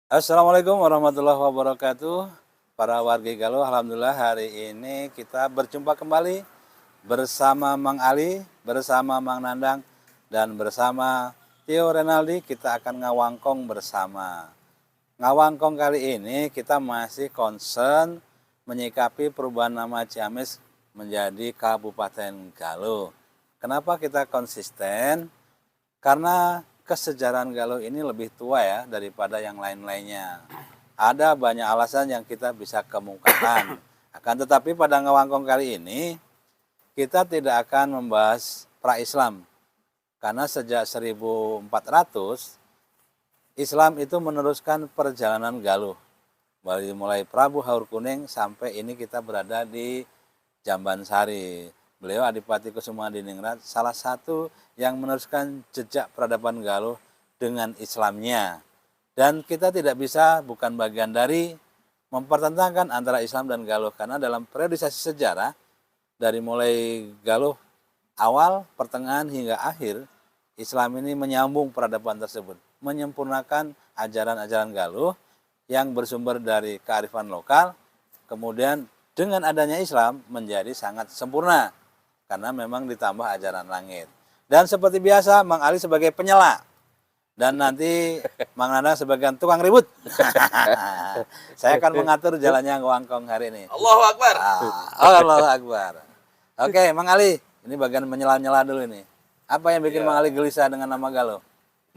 Assalamualaikum warahmatullahi wabarakatuh. Para wargi Galuh, alhamdulillah hari ini kita berjumpa kembali bersama Mang Ali, bersama Mang Nandang, dan bersama Tio Renaldi. Kita akan ngawangkong bersama. Ngawangkong kali ini kita masih concern menyikapi perubahan nama Ciamis menjadi Kabupaten Galuh. Kenapa kita konsisten? Karena kesejarahan Galuh ini lebih tua ya daripada yang lain-lainnya. Ada banyak alasan yang kita bisa kemukakan. Akan tetapi pada ngawangkong kali ini kita tidak akan membahas pra-Islam. Karena sejak 1400 Islam itu meneruskan perjalanan Galuh. Mulai Prabu Haur Kuning sampai ini kita berada di Jambansari. Beliau Adipati Kusumadiningrat salah satu yang meneruskan jejak peradaban Galuh dengan Islamnya. Dan kita tidak bisa bukan bagian dari mempertentangkan antara Islam dan Galuh. Karena dalam periodisasi sejarah, dari mulai Galuh awal, pertengahan hingga akhir, Islam ini menyambung peradaban tersebut. Menyempurnakan ajaran-ajaran Galuh yang bersumber dari kearifan lokal. Kemudian dengan adanya Islam menjadi sangat sempurna. Karena memang ditambah ajaran langit. Dan seperti biasa, Mang Ali sebagai penyela. Dan nanti Mang Nandang sebagai tukang ribut. Saya akan mengatur jalannya ngawangkong hari ini. Allahu Akbar. Allahu Akbar. Oke, Mang Ali. Ini bagian menyela-nyela dulu ini. Apa yang bikin Mang Ali gelisah dengan nama Galuh?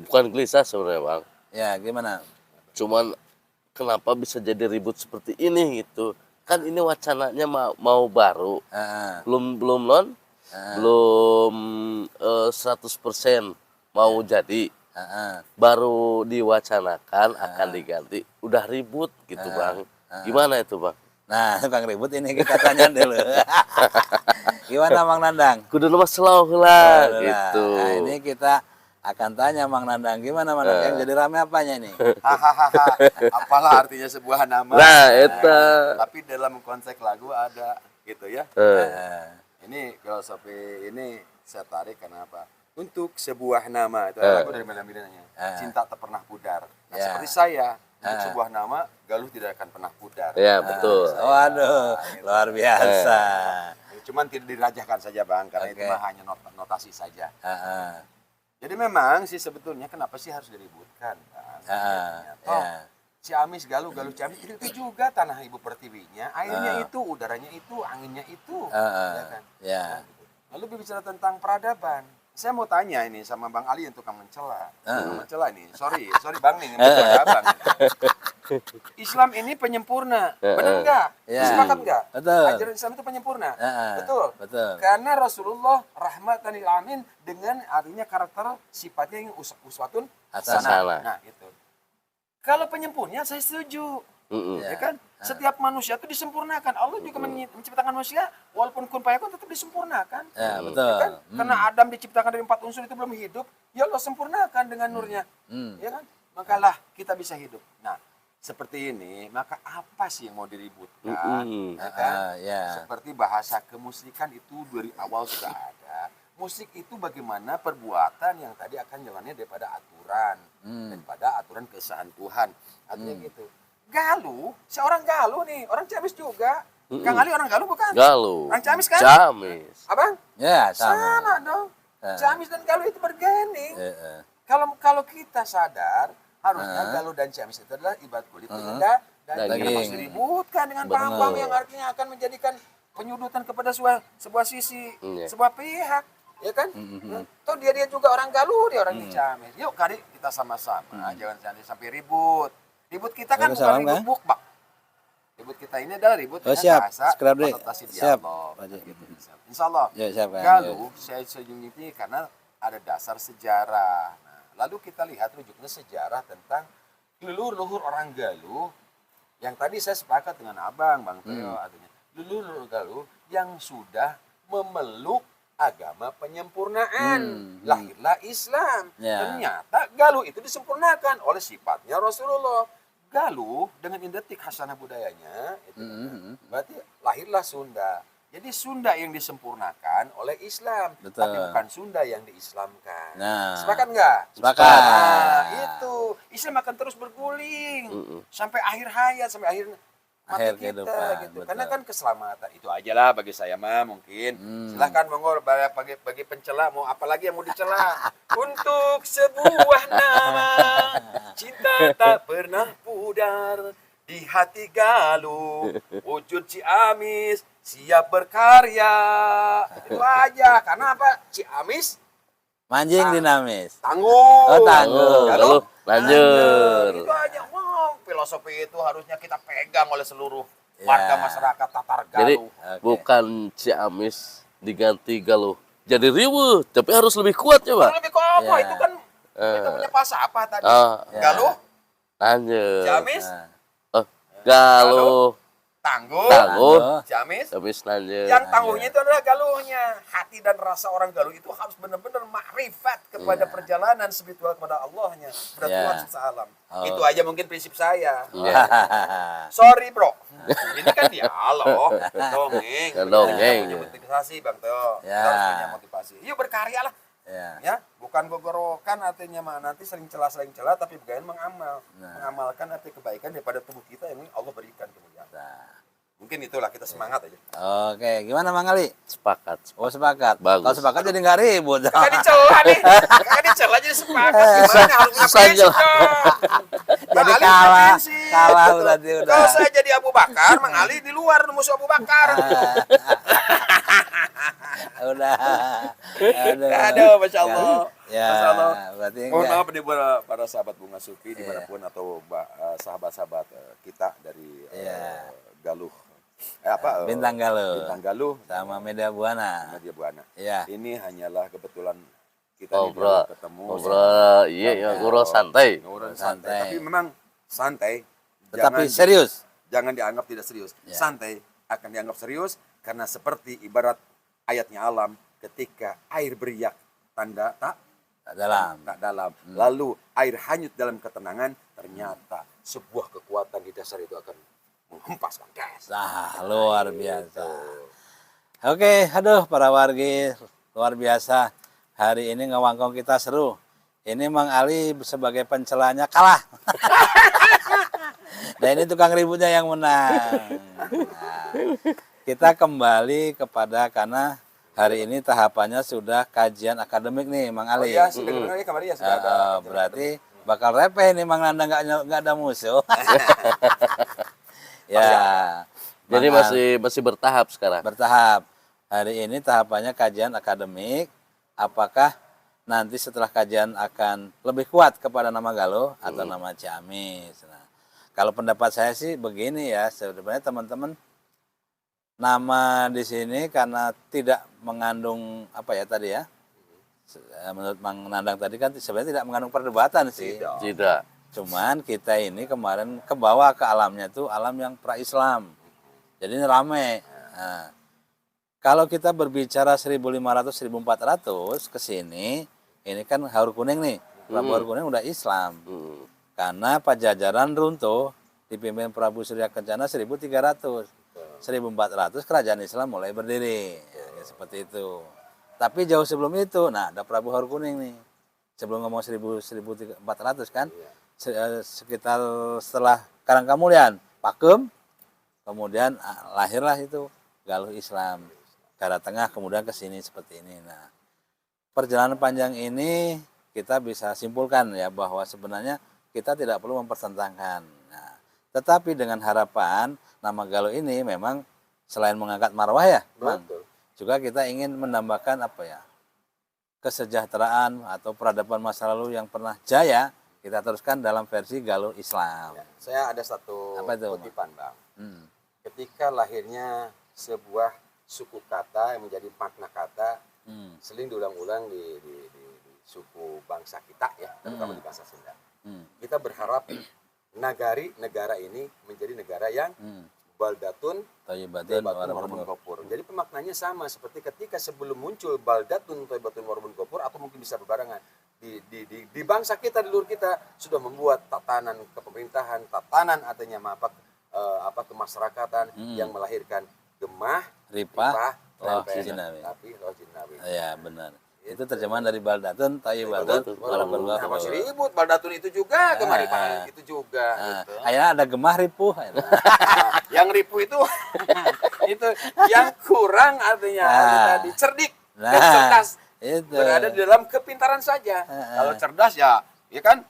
Bukan gelisah sebenarnya, Bang. Ya, gimana? Cuman kenapa bisa jadi ribut seperti ini gitu. Kan ini wacananya mau baru. Belum non. Belum 100% mau jadi. Baru diwacanakan akan diganti. Udah ribut gitu, Bang. Gimana itu, Bang? Nah, Bang ribut ini kita tanya dulu. Gimana Mang Nandang? Kudu nama slow lah gitu. Nah, ini kita akan tanya Mang Nandang. Gimana Mang Nandang? Yang jadi rame apanya ini? Hahaha, apalah artinya sebuah nama. Nah, eta. Tapi dalam konteks lagu ada gitu ya. Ini filosofi ini saya tarik kenapa? Untuk sebuah nama itu lagu dari Medan-Medannya. Cinta tak pernah pudar. Nah, seperti saya, untuk sebuah nama Galuh tidak akan pernah pudar. Ya, betul. Waduh, luar biasa. Cuman tidak dirajahkan saja Bang, karena itu mah hanya notasi saja. Jadi memang sih sebetulnya kenapa sih harus diributkan Bang? Ciamis, Galuh, Galuh Ciamis itu juga tanah ibu pertiwinya, airnya itu, udaranya itu, anginnya itu, ya kan? Lalu berbicara tentang peradaban, saya mau tanya ini sama Bang Ali yang tukang mencela, nih, sorry Bang nih, Bang. Islam ini penyempurna, benar nggak? Sepakat nggak? Betul. Ajaran Islam itu penyempurna, Betul. Karena Rasulullah rahmatan lil alamin dengan artinya karakter sifatnya yang uswatun hasanah. Nah itu. Kalau penyempurna saya setuju, ya kan? Setiap manusia itu disempurnakan. Allah juga menciptakan manusia, walaupun kun fayakun tetap disempurnakan. Ya, betul. Ya kan? Karena Adam diciptakan dari 4 unsur itu belum hidup, ya Allah sempurnakan dengan nurnya, ya kan? Makalah kita bisa hidup. Nah, seperti ini, maka apa sih yang mau diributkan? Ya kan? Seperti bahasa kemusikan itu dari awal sudah ada. Musik itu bagaimana perbuatan yang tadi akan jalannya daripada aturan, daripada aturan keesaan Tuhan. Artinya gitu. Galuh, seorang Galuh nih, orang Ciamis juga. Kang Ali orang Galuh bukan? Galuh. Orang Ciamis kan? Ciamis. Abang? Ya, sama dong. Ciamis dan Galuh itu bergening. Kalau kita sadar, harusnya Galuh dan Ciamis itu adalah ibarat kulit dan harus diributkan dengan paham-paham yang artinya akan menjadikan penyudutan kepada sebuah sisi, sebuah pihak. Ya kan? Toh dia juga orang Galuh, dia orang Ciamis. Yuk kali kita sama-sama, jangan sampai ribut. Ribut kita kan bukan ribut bukbak. Ribut kita ini adalah ribut dengan bahasa konotasi dialog. Gitu. Insya Allah. Galuh saya setuju ini karena ada dasar sejarah. Nah, lalu kita lihat rujuknya sejarah tentang leluhur orang Galuh. Yang tadi saya sepakat dengan Abang, Bang Teo, artinya leluhur Galuh yang sudah memeluk agama penyempurnaan. Lahirlah Islam. Ternyata Galuh itu disempurnakan oleh sifatnya Rasulullah. Galuh dengan identik hasanah budayanya, itu berarti lahirlah Sunda. Jadi Sunda yang disempurnakan oleh Islam, Betul. tapi bukan Sunda yang diislamkan. Nah. Sepakat nggak? Sepakat. Nah, itu Islam akan terus berguling sampai akhir hayat, sampai akhir mati Akhir kita, kehidupan, gitu. betul. Karena kan keselamatan itu aja lah bagi saya mah mungkin. Silahkan monggo bagi pencela mau apalagi yang mau dicela. Untuk sebuah nama cinta tak pernah pudar di hati Galuh, wujud Ciamis siap berkarya. Itu aja. Karena apa? Ciamis Manjing dinamis. tangguh. Oh, tangguh. Galuh Lanjut. Itu aja. Wow, filosofi itu harusnya kita pegang oleh seluruh warga masyarakat Tatar Galuh. Jadi bukan Ciamis diganti Galuh. Jadi riweuh, tapi harus lebih kuat coba. Lebih kok apa? Ya. Itu kan kita punya pas apa tadi? Ya. Galuh, Lanjut. Ciamis, Oh, Galuh, tangguh, tangguh, Ciamis. Ciamis lanjut. Yang tangguhnya itu adalah galuhnya. Hati dan rasa orang Galuh itu harus benar-benar makrifat kepada perjalanan spiritual kepada Allahnya, kepada Tuhan semesta alam. Itu aja mungkin prinsip saya. Sorry bro, ini kan dialog, dongeng. Dongeng. Punya motivasi Bang Teo. Ya. Kita harus punya motivasi. Yuk berkarya lah. Ya. Ya, bukan gogorokan artinya mah nanti sering celah tapi bagaimana mengamal. Mengamalkan arti kebaikan daripada tubuh kita yang Allah berikan kemudian. Mungkin itulah kita semangat aja. Oke, gimana Mang Ali? Sepakat. Oh, sepakat. Bagus. Kalau sepakat jadi nggak ribut. Kakak dicela nih. Kakak dicela jadi sepakat. Gimana harus punya prinsip dong. Jadi Ali punya kalah. prinsip. Kalah berarti udah. Kalau saya jadi Abu Bakar, Mang Ali di luar musuh Abu Bakar. Udah. Aduh, Masya Allah. Ya, Masya Allah. berarti Mohon enggak. maaf nih para sahabat Bunga Suki dimanapun atau sahabat-sahabat kita dari Galuh. Bintang Galuh. Bintang Galuh Sama Media Buana. Media Buana. Iya. Ini hanyalah kebetulan kita Ngobrol, ketemu. ngobrol, iya, ya, ngobrol santai. Ngobrol Santai. santai. Tapi memang santai. Tetapi serius. Jangan dianggap tidak serius. Santai akan dianggap serius karena seperti ibarat ayatnya alam ketika air beriak tanda tak dalam. Lalu air hanyut dalam ketenangan, ternyata sebuah kekuatan di dasar itu akan menghempaskan gas. Nah, luar biasa. Oke, aduh para wargi, luar biasa. Hari ini ngewangkong kita seru. Ini Mang Ali sebagai pencelanya kalah. Dan ini tukang ributnya yang menang. Nah, kita kembali kepada karena hari ini tahapannya sudah kajian akademik nih, Mang Ali. Oh iya, sudah kemarin ya sudah ada. Berarti bakal repeh nih Mang Nanda nggak ada musuh. Ya. Jadi masih bertahap sekarang. Bertahap. Hari ini tahapannya kajian akademik. Apakah nanti setelah kajian akan lebih kuat kepada nama Galuh atau nama Ciamis? Nah, kalau pendapat saya sih begini ya, sebenarnya teman-teman nama di sini karena tidak mengandung apa ya tadi ya? Menurut Mang Nandang tadi kan sebenarnya tidak mengandung perdebatan sih. Tidak. Cuman kita ini kemarin kebawa ke alamnya tuh alam yang pra-Islam. Jadi ini rame. Nah, kalau kita berbicara 1500-1400 ke sini, ini kan Haur Kuning nih. Prabu Haur Kuning udah Islam. Karena Pajajaran runtuh dipimpin Prabu Surya Kencana 1300. 1400 kerajaan Islam mulai berdiri. Ya, seperti itu. Tapi jauh sebelum itu, nah ada Prabu Haur Kuning nih. Sebelum ngomong 1400 kan, sekitar setelah Karangkamulyan, Pakem, kemudian lahirlah itu Galuh Islam. Daerah Tengah kemudian ke sini seperti ini. Nah, perjalanan panjang ini kita bisa simpulkan ya bahwa sebenarnya kita tidak perlu mempertentangkan. Nah, tetapi dengan harapan nama Galuh ini memang selain mengangkat marwah ya, Bang, juga kita ingin menambahkan apa ya, kesejahteraan atau peradaban masa lalu yang pernah jaya kita teruskan dalam versi Galuh Islam. Ya, saya ada satu kutipan Bang. Ketika lahirnya sebuah suku kata yang menjadi makna kata sering diulang-ulang di suku bangsa kita ya, terutama di bahasa Sunda. Kita berharap negara ini menjadi negara yang baldatun thayyibatun warabun ghafur. Jadi pemaknanya sama seperti ketika sebelum muncul baldatun thayyibatun warabun ghafur atau mungkin bisa berbarengan di bangsa kita, di luar kita sudah membuat tatanan kepemerintahan, tatanan artinya kemasyarakatan yang melahirkan Gemah, Ripah, Loh Rempeh, Jinawi. tapi Loh Jinawi. Iya benar. Itu terjemahan dari Baldatun, Thayyibatun, Warakallahu. Nah, masih ribut. Baldatun itu juga, Gemah Ripah itu juga. Gitu. Akhirnya ada Gemah Ripuh. Nah, yang ripuh itu itu yang kurang artinya tadi cerdik dan cerdas. Itu. Berada di dalam kepintaran saja. Kalau cerdas ya kan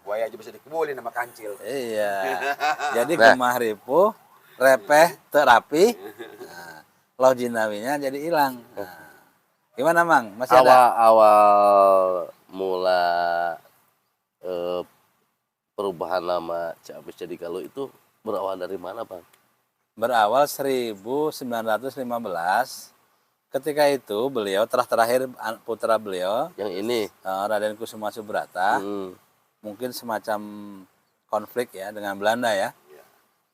buaya aja bisa dikebulin sama kancil. Iya. Jadi Gemah Ripuh, Repeh terapi, Loh Jinawinya jadi hilang. Gimana Mang? Masih ada? Awal mula perubahan nama Ciamis jadi Galuh itu berawal dari mana, Bang? Berawal 1915. Ketika itu beliau terakhir putra beliau Yang ini Raden Kusuma Subrata mungkin semacam konflik ya dengan Belanda ya.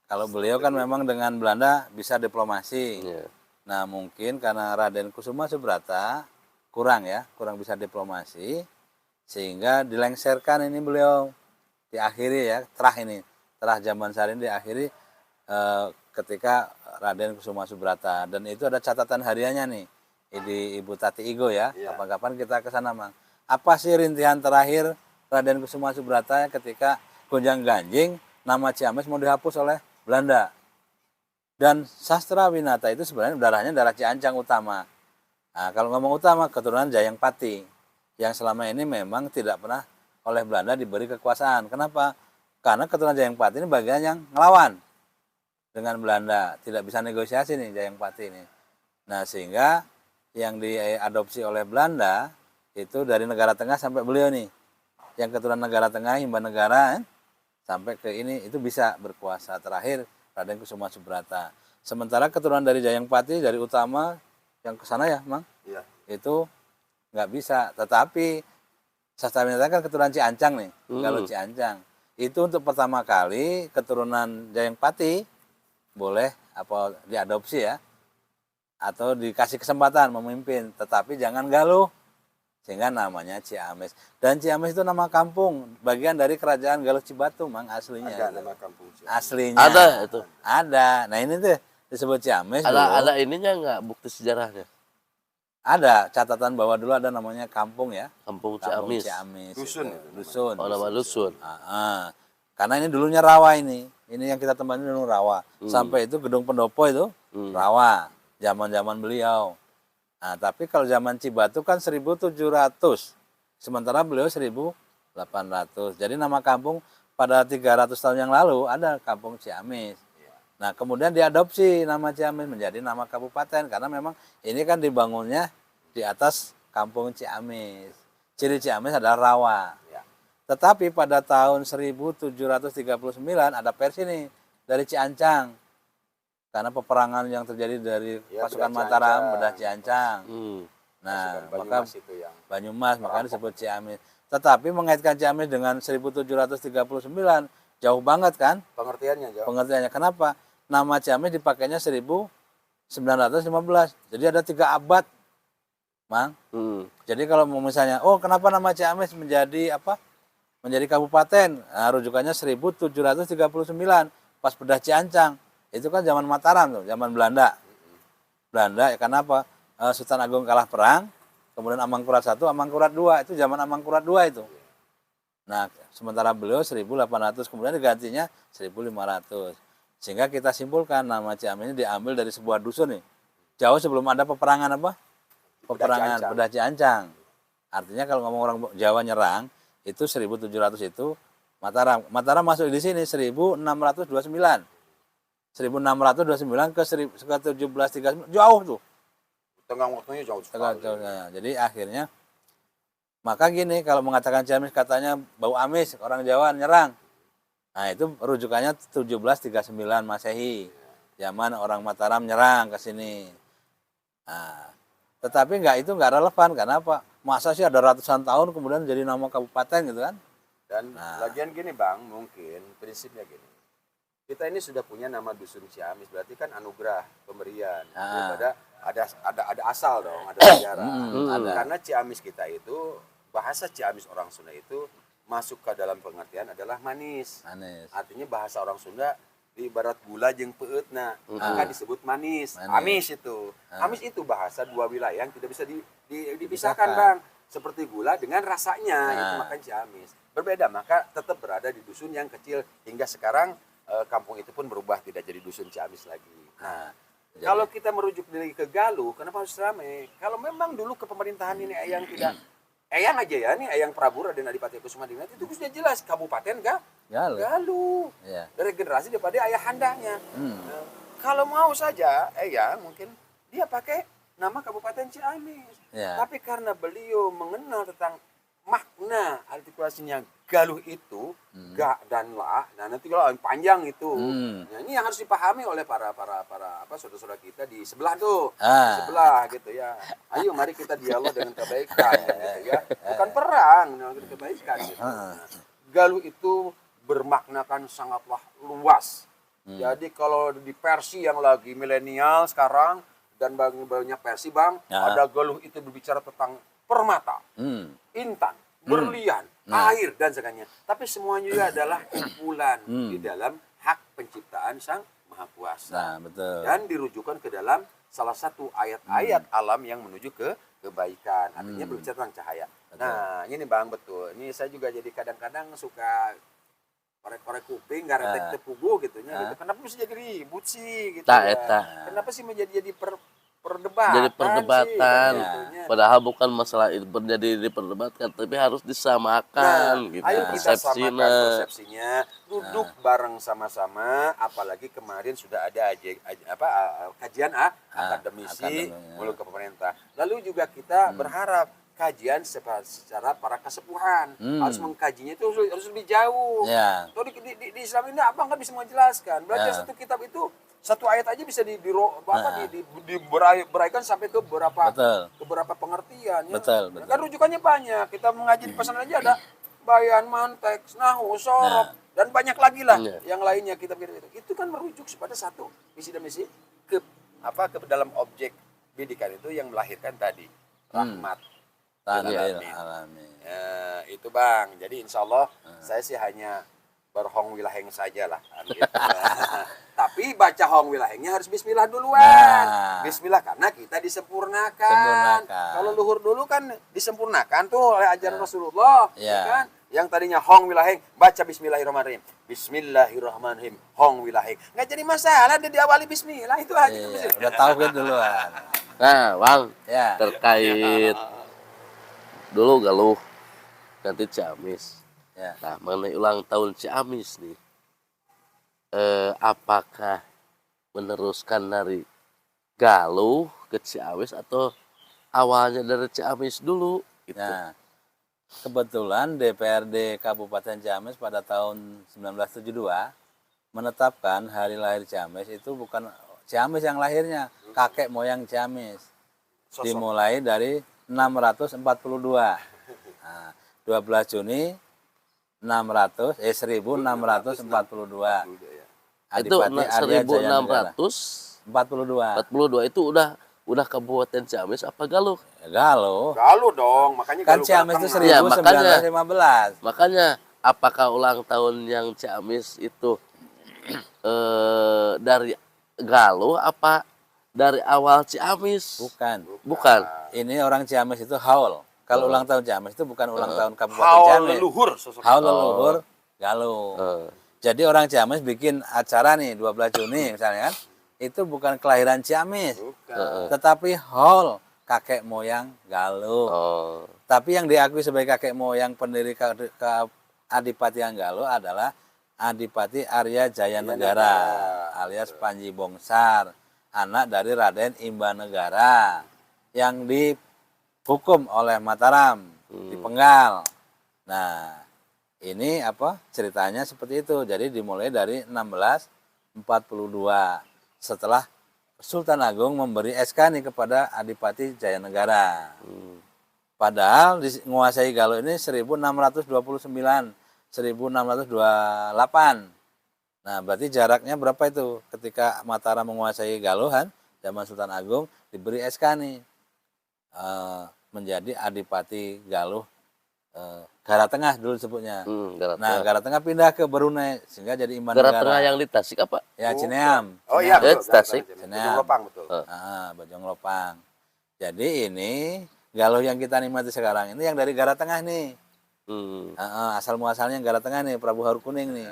Kalau beliau kan memang dengan Belanda bisa diplomasi. Nah mungkin karena Raden Kusuma Subrata kurang bisa diplomasi sehingga dilengserkan ini beliau diakhiri ya terah zaman Sari ini diakhiri ketika Raden Kusuma Subrata dan itu ada catatan hariannya nih di Ibu Tati Igo ya. Kapan-kapan kita ke sana Mang. Apa sih rintihan terakhir Raden Kusuma Subrata ketika gonjang ganjing nama Ciamis mau dihapus oleh Belanda. Dan Sastra Winata itu sebenarnya darahnya darah Ciancang utama. Nah, kalau ngomong utama keturunan Jayang Pati yang selama ini memang tidak pernah oleh Belanda diberi kekuasaan. Kenapa? Karena keturunan Jayang Pati ini bagian yang ngelawan dengan Belanda, tidak bisa negosiasi nih Jayang Pati ini. Nah, sehingga yang diadopsi oleh Belanda itu dari negara tengah sampai beliau nih. Yang keturunan negara tengah, himba negara sampai ke ini itu bisa berkuasa. Terakhir Raden Kusuma Subrata. Sementara keturunan dari Jayang Pati dari utama yang ke sana ya, Mang. Iya. Itu nggak bisa. Tetapi Sastra Winata kan keturunan Ciancang nih, Galuh Ciancang. Itu untuk pertama kali keturunan Jayang Pati boleh diadopsi ya atau dikasih kesempatan memimpin, tetapi jangan Galuh. Sehingga namanya Ciamis. Dan Ciamis itu nama kampung, bagian dari kerajaan Galuh Cibatu, Mang, aslinya. Ada nama kampung Ciamis. Aslinya. Ada itu. Ada. Nah, ini tuh disebut Ciamis. Ada ininya nggak bukti sejarahnya? Ada catatan bahwa dulu ada namanya kampung ya. Kampung Kampung Ciamis. Ciamis. Dusun. Dusun. Oh, nama dusun. Karena ini dulunya rawa ini. Ini yang kita tempatin dulu rawa. Sampai itu gedung pendopo itu rawa. Zaman-zaman beliau. Nah, tapi kalau zaman Cibatu kan 1700. Sementara beliau 1800. Jadi nama kampung pada 300 tahun yang lalu ada kampung Ciamis. Nah, kemudian diadopsi nama Ciamis menjadi nama kabupaten karena memang ini kan dibangunnya di atas kampung Ciamis. Ciri Ciamis adalah rawa. Tetapi pada tahun 1739 ada versi nih dari Ciancang. Karena peperangan yang terjadi dari pasukan Mataram, bedah Ciancang. Nah, maka Banyumas, makanya disebut Ciamis. Tetapi mengaitkan Ciamis dengan 1739 jauh banget kan? Pengertiannya jauh. Pengertiannya kenapa? Nama Ciamis dipakainya 1915. Jadi ada 3 abad, Mang. Jadi kalau misalnya, kenapa nama Ciamis menjadi apa? Menjadi kabupaten? Nah, rujukannya 1739 pas bedah Ciancang. Itu kan zaman Mataram tuh, zaman Belanda. Belanda ya kenapa? Sultan Agung kalah perang, kemudian Amangkurat I, Amangkurat II, itu zaman Amangkurat II itu. Nah, sementara beliau 1800, kemudian digantinya 1500. Sehingga kita simpulkan nama Ciamis ini diambil dari sebuah dusun nih. Jauh sebelum ada peperangan apa? Peperangan bedah Ciancang. Artinya kalau ngomong orang Jawa nyerang, itu 1700 itu Mataram. Mataram masuk di sini 1629. 1629 ke 1739 jauh tuh. Tengah waktunya jauh sekali. Jadi akhirnya maka gini kalau mengatakan Ciamis katanya bau amis orang Jawa nyerang. Nah itu rujukannya 1739 Masehi. Zaman orang Mataram nyerang ke sini. Nah, tetapi itu nggak relevan karena apa? Masa sih ada ratusan tahun kemudian jadi nama kabupaten gitu kan? Dan lagian gini Bang, mungkin prinsipnya gini. Kita ini sudah punya nama dusun Ciamis, berarti kan anugerah pemberian. Daripada ada asal dong, ada sejarah. Karena Ciamis kita itu, bahasa Ciamis orang Sunda itu masuk ke dalam pengertian adalah manis. Artinya bahasa orang Sunda di ibarat gula jeung peutna, maka disebut manis. Amis itu. Amis itu bahasa dua wilayah yang tidak bisa dipisahkan, Bang. Seperti gula dengan rasanya, itu makanya ciamis. Berbeda, maka tetap berada di dusun yang kecil hingga sekarang kampung itu pun berubah tidak jadi dusun ciamis lagi. Nah, kalau kita merujuk lagi ke Galuh, kenapa harus ramai? Kalau memang dulu kepemerintahan ini yang tidak Eyang aja ya nih, Eyang Prabu Raden Adipati Kusuma Diningrat itu sudah jelas kabupaten Galuh. Ya. Dari generasi daripada ayahandanya. Kalau mau saja Eyang mungkin dia pakai nama Kabupaten Ciamis. Ya. Tapi karena beliau mengenal tentang makna artikulasinya Galuh itu ga dan la, nah nanti kalau panjang itu. Nah, ini yang harus dipahami oleh para saudara-saudara kita di sebelah tuh. Di sebelah gitu ya. Ayo mari kita dialog dengan kebaikan gitu ya. Bukan perang, dengan kebaikan gitu. Nah, Galuh itu bermaknakan sangatlah luas. Jadi kalau di versi yang lagi milenial sekarang dan banyak versi, Bang, ada Galuh itu berbicara tentang permata, intan, berlian, air dan sebagainya. Tapi semuanya juga adalah kumpulan di dalam hak penciptaan Sang Maha Kuasa. Nah, betul. Dan dirujukan ke dalam salah satu ayat-ayat alam yang menuju ke kebaikan. Artinya berbicara tentang cahaya. Betul. Nah, ini Bang, betul. Ini saya juga jadi kadang-kadang suka korek-korek kuping, garetek tepugu gitu. Kenapa mesti jadi ribut sih gitu ya? Kenapa sih menjadi perdebatan? Jadi perdebatan. Sih, padahal bukan masalah itu menjadi diperdebatkan, tapi harus disamakan. Gitu. Ayo kita samakan persepsinya, duduk bareng sama-sama. Apalagi kemarin sudah ada kajian akademisi mulut ke pemerintah. Lalu juga kita berharap kajian secara para kesepuhan harus mengkajinya itu harus lebih jauh. Kalau di Islam ini abang kan bisa menjelaskan. Belajar satu kitab itu satu ayat aja bisa diberaikan sampai ke beberapa pengertian. Betul. Kan rujukannya banyak. Kita mengaji di pesantren aja ada bayan, mantek, nahu, sorob dan banyak lagi lah yang lainnya kitab itu kan merujuk kepada satu visi dan misi ke dalam objek bidikan itu yang melahirkan tadi rahmat. Ya, itu Bang. Jadi insya Allah saya sih hanya berhong wilaheng saja lah. Gitu. Tapi baca hong wilahengnya harus bismillah duluan. Bismillah karena kita disempurnakan. Kalau luhur dulu kan disempurnakan tuh oleh ajaran Rasulullah. Ya kan? Yang tadinya hong wilaheng baca bismillahirrahmanirrahim. Bismillahirrahmanirrahim. Hong wilaheng. Nggak jadi masalah dia diawali bismillah itu aja. Udah tahu kan duluan. Nah Bang, terkait dulu Galuh nanti Ciamis. Nah mengenai ulang tahun Ciamis nih, apakah meneruskan dari Galuh ke Ciamis atau awalnya dari Ciamis dulu? Gitu. Nah, kebetulan DPRD Kabupaten Ciamis pada tahun 1972 menetapkan hari lahir Ciamis itu bukan Ciamis yang lahirnya, kakek moyang Ciamis. Dimulai dari 642. Nah, 12 Juni 1642. Itu 1642 itu udah Kabupaten Ciamis apa Galuh? Galuh dong, makanya kan Ciamis itu 1915. Makanya apakah ulang tahun yang Ciamis itu dari Galuh apa dari awal Ciamis? Bukan. Ini orang Ciamis itu haul. Kalau ulang tahun Ciamis itu bukan ulang tahun Kabupaten Ciamis. Haul leluhur Galuh. Jadi orang Ciamis bikin acara nih 12 Juni misalnya kan. Itu bukan kelahiran Ciamis. Tetapi haul kakek moyang Galuh. Tapi yang diakui sebagai kakek moyang pendiri Adipatian Galuh adalah Adipati Arya Jayanegara alias Panji Bongsar, anak dari Raden Imbanegara yang dihukum oleh Mataram, dipenggal. Nah, ini ceritanya seperti itu. Jadi dimulai dari 1642 setelah Sultan Agung memberi SK nih kepada Adipati Jayanegara. Padahal menguasai Galuh ini 1629, 1628. Nah, berarti jaraknya berapa itu? Ketika Mataram menguasai Galuh kan, zaman Sultan Agung diberi SK nih menjadi Adipati Galuh Gara Tengah dulu sebutnya. Gara Nah, Tengah. Gara Tengah pindah ke Brunei sehingga jadi Imban Gara Negara. Tengah yang di Tasik apa? Ya, Cineam. Oh iya, Cineam. betul. Tasik. Bojong Lopang, betul. Bojong Lopang. Jadi ini galuh yang kita nikmati sekarang ini yang dari Gara Tengah nih. Asal muasalnya Gara Tengah nih, Prabu Harkuning nih.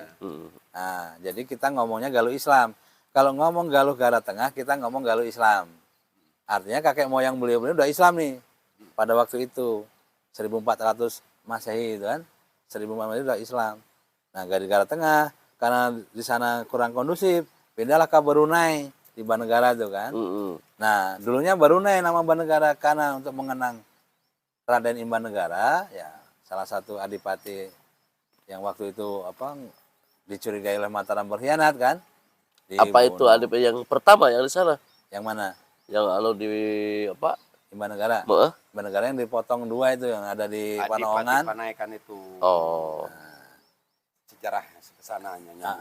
Nah, jadi kita ngomongnya galuh Islam. Kalau ngomong galuh Gara Tengah, kita ngomong galuh Islam. Artinya kakek moyang beliau-beliau udah Islam nih. Pada waktu itu 1400 Masehi itu kan. 1400 udah Islam. Nah, dari Gara Tengah karena di sana kurang kondusif, pindahlah ke Brunei di Banegara itu kan. Nah, dulunya Brunei nama Banegara karena untuk mengenang Raden Imban Negara, ya salah satu adipati yang waktu itu dicurigai oleh Mataram berkhianat kan. Apa itu adipati yang pertama yang di sana? Yang mana? Yang di apa? Imban Negara. Imban Negara yang dipotong dua itu yang ada di Panaongan. Adipati Panaikan itu. Oh. Sejarah kesananya.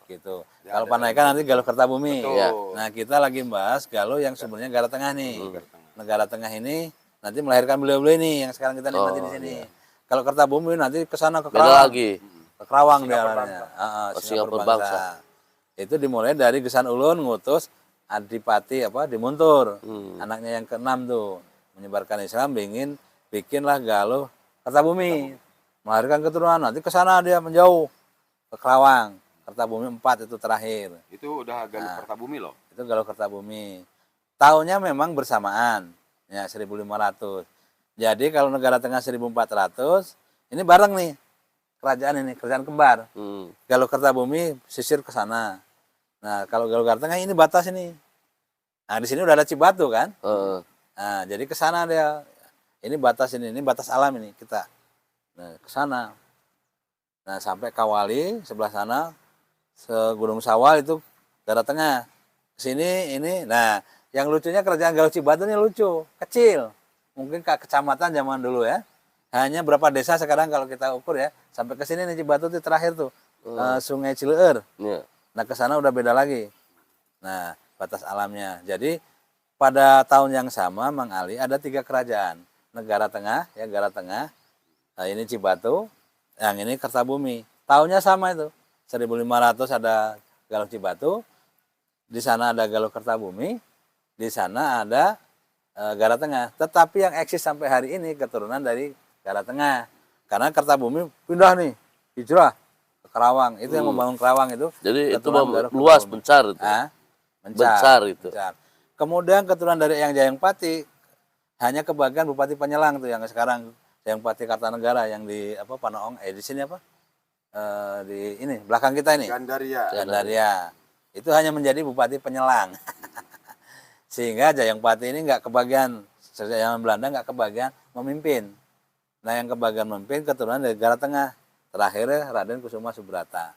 Gitu. Kalau Panaikan nanti Galuh Kertabumi. Ya. Nah, kita lagi bahas galuh yang sebenarnya Gara Tengah nih. Negara Tengah ini nanti melahirkan beliau-beliau ini yang sekarang kita nikmati di sini. Kalau Kertabumi nanti ke sana ke Kerawang. Beda lagi. Ke Kerawang dia arahnya. Singapura Bangsa. Itu dimulai dari Gesan Ulun ngutus Adipati Dimuntur. Anaknya yang ke-6 tuh menyebarkan Islam, bikinlah galuh Kertabumi. Melahirkan keturunan, nanti ke sana dia menjauh ke Kerawang. Kertabumi 4 itu terakhir. Itu udah galuh Kertabumi loh. Itu galuh Kertabumi. Tahunnya memang bersamaan, ya 1500. Jadi kalau Negara Tengah 1400, ini bareng nih kerajaan kembar. Galuh Kertabumi sisir ke sana. Nah, kalau Galuh Gara Tengah ini batas ini. Nah, di sini udah ada Cibatu kan? Nah, jadi ke sana dia. Ini batas alam ini kita. Nah, ke sana. Nah, sampai Kawali sebelah sana, Gunung Sawal itu Gara Tengah. Ke sini ini. Nah, yang lucunya kerajaan Galuh Cibatu ini lucu, kecil. Mungkin kecamatan zaman dulu ya. Hanya berapa desa sekarang kalau kita ukur ya. Sampai ke sini nih Cibatu itu terakhir tuh. Sungai Cileur. Nah, ke sana udah beda lagi. Nah, batas alamnya. Jadi pada tahun yang sama Mang Ali ada 3 kerajaan. Negara Tengah, ya Gara Tengah. Nah, ini Cibatu, yang ini Kertabumi. Tahunnya sama itu. 1500 ada Galuh Cibatu. Di sana ada Galuh Kertabumi. Di sana ada Gara Tengah. Tetapi yang eksis sampai hari ini keturunan dari Gara Tengah. Karena Kertabumi pindah nih, hijrah Kerawang, itu yang membangun Kerawang itu. Jadi itu luas Bencar itu. Bencar itu. Kemudian keturunan dari Eyang Jayangpati hanya kebagian Bupati Penyelang tuh yang sekarang Jayangpati Kartanegara yang di Panaong di sini di ini belakang kita ini. Gandaria. Itu hanya menjadi Bupati Penyelang. Sehingga Jayangpati ini nggak kebagian, zaman Belanda nggak kebagian memimpin. Nah, yang kebagian memimpin keturunan dari Gara Tengah. Terakhir Raden Kusuma Subrata.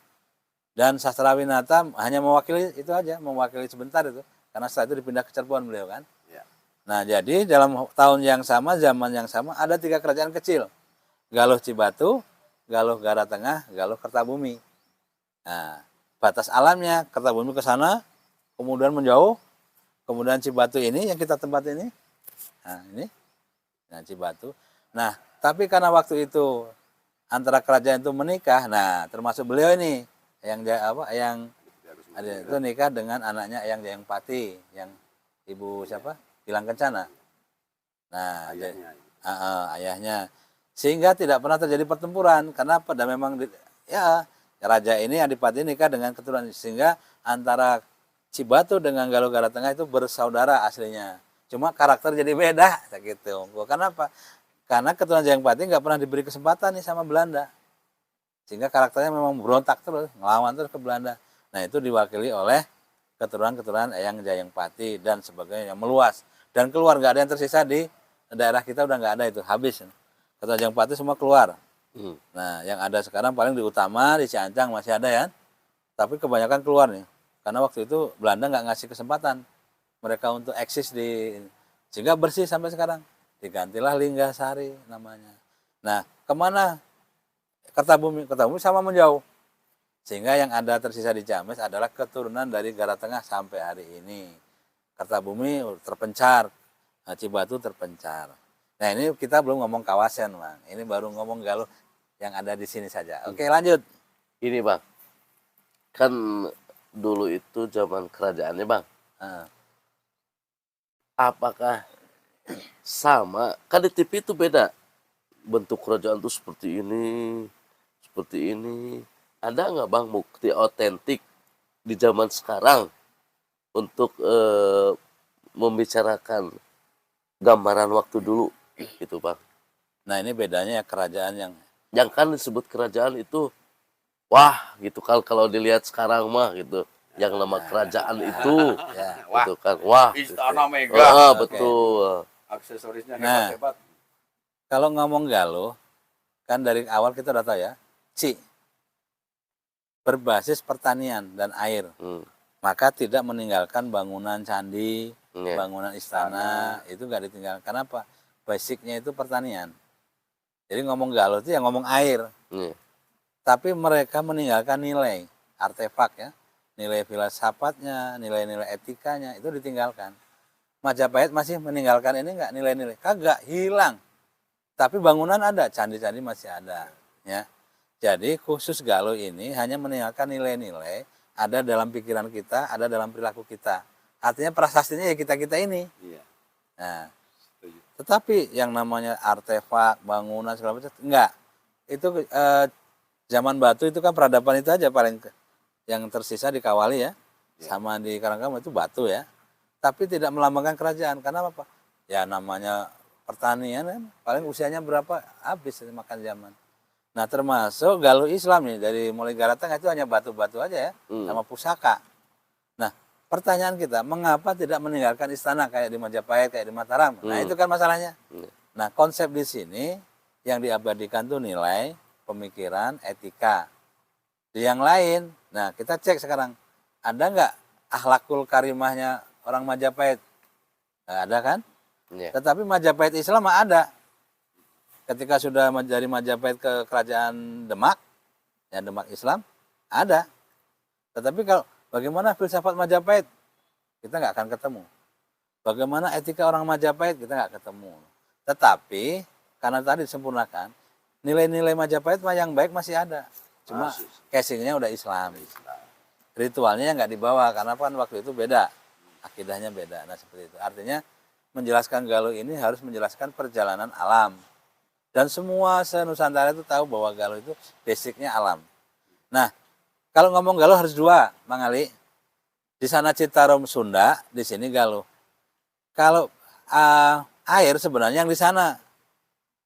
Dan Sastrawinata hanya mewakili itu aja, mewakili sebentar itu. Karena setelah itu dipindah ke Cirebon beliau kan. Ya. Nah, jadi dalam tahun yang sama, zaman yang sama, ada 3 kerajaan kecil. Galuh Cibatu, Galuh Gara Tengah, Galuh Kertabumi. Nah, batas alamnya Kertabumi ke sana, kemudian menjauh, kemudian Cibatu ini yang kita tempat ini. Nah, ini. Nah, Cibatu. Nah, tapi karena waktu itu antara kerajaan itu menikah, nah termasuk beliau ini yang ada itu nikah dengan anaknya Eyang Jayangpati, yang ibu siapa? Gilang Kencana. Nah, ayahnya. Sehingga tidak pernah terjadi pertempuran karena pada memang raja ini Adipati nikah dengan keturunan, sehingga antara Cibatu dengan Galuh Gara Tengah itu bersaudara aslinya. Cuma karakter jadi beda gitu. Kenapa? Karena keturunan Jayangpati nggak pernah diberi kesempatan nih sama Belanda. Sehingga karakternya memang berontak terus, ngelawan terus ke Belanda. Nah, itu diwakili oleh keturunan-keturunan Eyang Jayangpati dan sebagainya yang meluas. Dan keluar, nggak ada yang tersisa di daerah kita, udah nggak ada itu, habis. Keturunan Jayangpati semua keluar. Nah, yang ada sekarang paling di Utama, di Ciancang masih ada ya. Tapi kebanyakan keluar nih. Karena waktu itu Belanda nggak ngasih kesempatan mereka untuk eksis sehingga bersih sampai sekarang. Digantilah Linggasari namanya. Nah, kemana? Kertabumi sama menjauh. Sehingga yang ada tersisa di Ciamis adalah keturunan dari Gara Tengah sampai hari ini. Kertabumi terpencar, Cibatu terpencar. Nah ini kita belum ngomong kawasan Bang, ini baru ngomong Galuh yang ada di sini saja. Oke lanjut. Ini Bang, kan dulu itu zaman kerajaannya Bang. Apakah sama? Kan di TV itu beda. Bentuk kerajaan tuh seperti ini, seperti ini. Ada nggak Bang bukti otentik di zaman sekarang untuk membicarakan gambaran waktu dulu gitu Bang? Nah ini bedanya ya kerajaan yang kan disebut kerajaan itu wah gitu kalau dilihat sekarang mah gitu yang nama kerajaan itu gitu kan wah istana gitu. megah betul aksesorisnya Nah, hebat-hebat. kalau ngomong Galuh kan dari awal kita udah tahu ya, berbasis pertanian dan air, maka tidak meninggalkan bangunan candi, bangunan istana, itu nggak ditinggalkan. Kenapa? Basicnya itu pertanian. Jadi ngomong Galuh itu ya ngomong air. Tapi mereka meninggalkan nilai, artefak ya, nilai filsafatnya, nilai-nilai etikanya itu ditinggalkan. Majapahit masih meninggalkan ini nggak nilai-nilai? Kagak, hilang. Tapi bangunan ada, candi-candi masih ada. Ya. Jadi khusus Galuh ini hanya meninggalkan nilai-nilai ada dalam pikiran kita, ada dalam perilaku kita. Artinya prasastinya ya kita-kita ini. Nah, tetapi yang namanya artefak, bangunan segala macam enggak. Itu zaman batu itu kan peradaban itu aja paling yang tersisa di Kawali ya. Sama di Karangkamung itu batu ya. Tapi tidak melambangkan kerajaan. Karena apa? Ya namanya pertanian kan paling usianya berapa habis makan zaman. Nah termasuk Galuh Islam nih dari mulai Garatang itu hanya batu-batu aja ya sama pusaka. Nah pertanyaan kita mengapa tidak meninggalkan istana kayak di Majapahit kayak di Mataram? Nah itu kan masalahnya. Nah konsep di sini yang diabadikan tuh nilai, pemikiran, etika. Di yang lain, nah kita cek sekarang ada nggak akhlakul karimahnya orang Majapahit? Nggak ada kan? Tetapi Majapahit Islam ada. Ketika sudah dari Majapahit ke kerajaan Demak, ya Demak Islam, ada. Tetapi kalau bagaimana filsafat Majapahit, kita nggak akan ketemu. Bagaimana etika orang Majapahit, kita nggak ketemu. Tetapi karena tadi disempurnakan, nilai-nilai Majapahit yang baik masih ada. Cuma casingnya udah Islam. Ritualnya nggak dibawa karena kan waktu itu beda, akidahnya beda. Nah seperti itu. Artinya menjelaskan Galuh ini harus menjelaskan perjalanan alam. Dan semua se-Nusantara itu tahu bahwa Galuh itu basicnya alam. Nah, kalau ngomong Galuh harus dua, Bang Ali. Di sana Citarum Sunda, di sini Galuh. Kalau air sebenarnya yang di sana.